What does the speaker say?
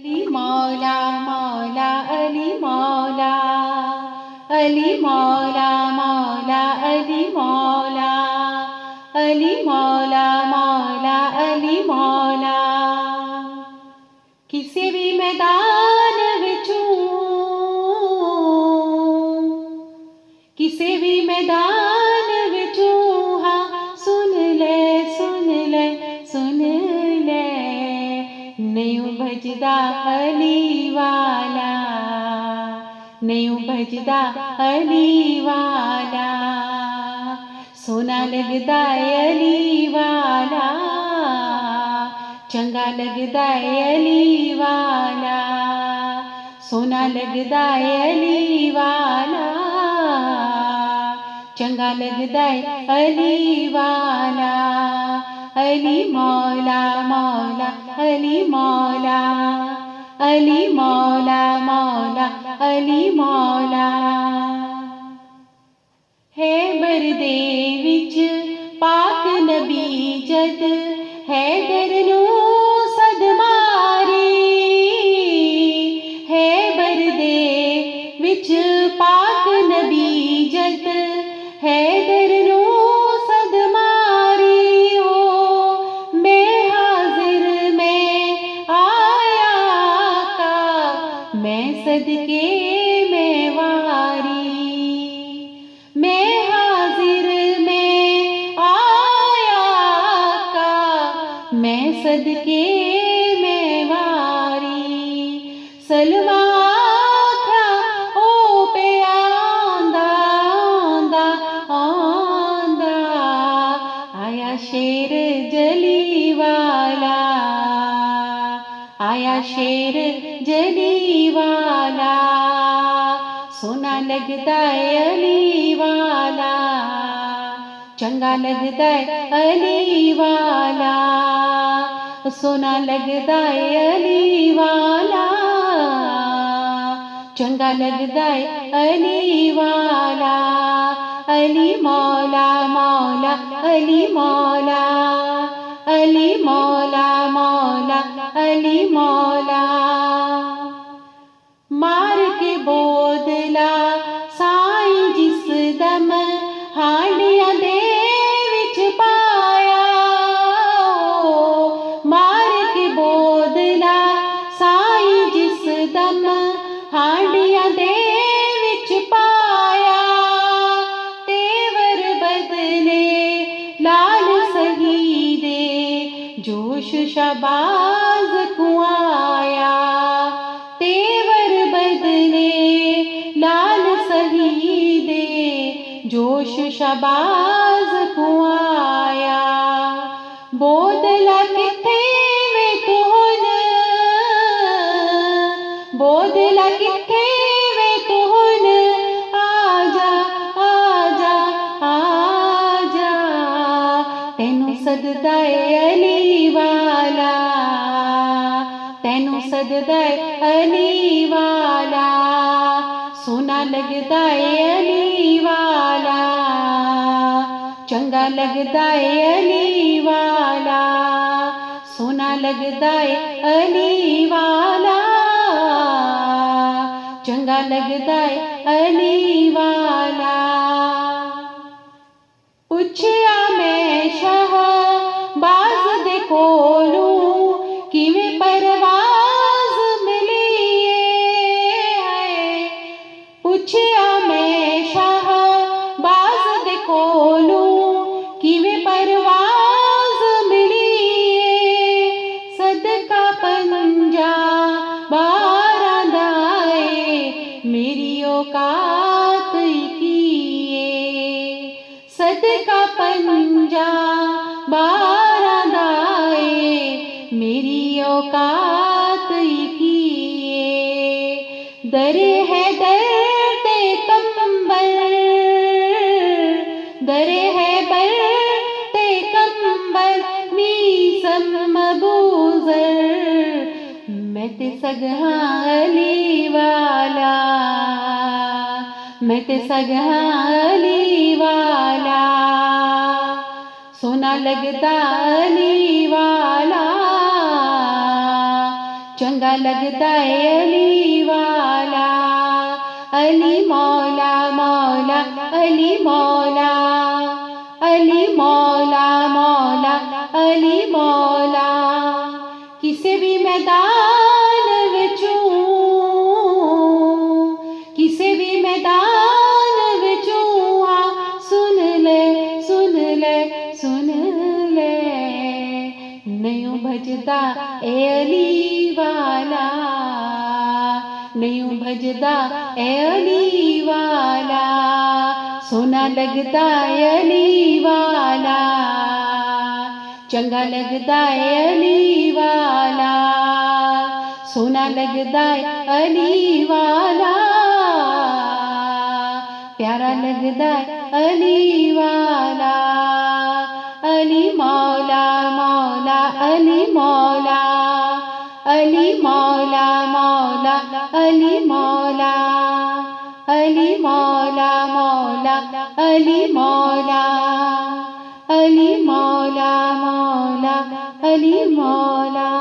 अली मौला मौला अली मौला अली मौला मौला अली मौला अली मौला मौला अली मौला। किसी भी मैदान विचों किसी भी मैदान विचों हाँ सुन ले सुन ले सुन ले नहीं भजदा अली वाला नहीं भजदा अली वाला सोना लगदा अली वाला चंगा लगदा अली वाला सोना लगदा अली वाला चंगा लगदा अली वाला। अली मौला मौला अली मौला अली मौला मौला अली मौला। हैबर दे विच पाक नबी जद हैदर नू सद मारी हैबर दे विच पाक नबी जद हैदर नू सद मारी हो मैं हाजिर में आया का मैं सदके में वारी मैं हाजिर में आया का मैं सदके में वारी। सलमा था ओ पे आंदा आंदा आंदा आया शेर जली वाला आया शेर जली वाला सोना लगदा अली वाला चंगा लगदा अली वाला सोना लगदा अली वाला चंगा लगदा अली वाला। अली मौला मौला अली मौला अली मौला मौला अली मौला। मार के बोदला साईं जिस दम हांडियां दे विच पाया मार के बोदला साईं जिस दम हांडियां दे विच पाया तेवर बदले लाल सही दे जोश शबाज कुआया तेवर बदले लाल सही दे जोश शबाज कुआया। बोदला किथे वे तू हुन बोदला किथे वे तू हुन आजा आजा आजा तेनू सददा अली वाला तेनू सददा अली वाला सोना लगदा अली वाला चंगा लगदा अली वाला सोना लगदा अली वाला चंगा लगदा अली वाला। पुछया मैं शहबाज दे कोलों किवें परवाज़ मिली है पुछया मैं शहबाज दे कोलों किवें परवाज़ मिली सदका पंजा बारां दा मेरी औकात कीए सदका पंजा बारां दा मेरी औकात कीए। दर है दर्द कंबल दर है बर्द कंबल मीसम मबूजर मैं ते सगहा अली वाला मैं ते सगहा अली वाला सोना लगदा अली वाला चंगा लगता है अली वाला। अली मौला मौला अली मौला, अली मौला मौला अली मौला। किसे भी मैदान विचों, किसे भी मैदान विचों आ सुन ले सुन ले सुन ले। नयूं भजदा ए अली वाला, नयूं भजदा ए अली वाला। सोना लगदा ए अली वाला, चंगा लगदा है अली वाला। सोना लगदा है अली वाला, प्यारा लगदा है अली वाला। अली मौला मौला अली मौला, अली मौला मौला अली मौला, अली मौला मौला अली मौला, अली मौला मौला अली मौला।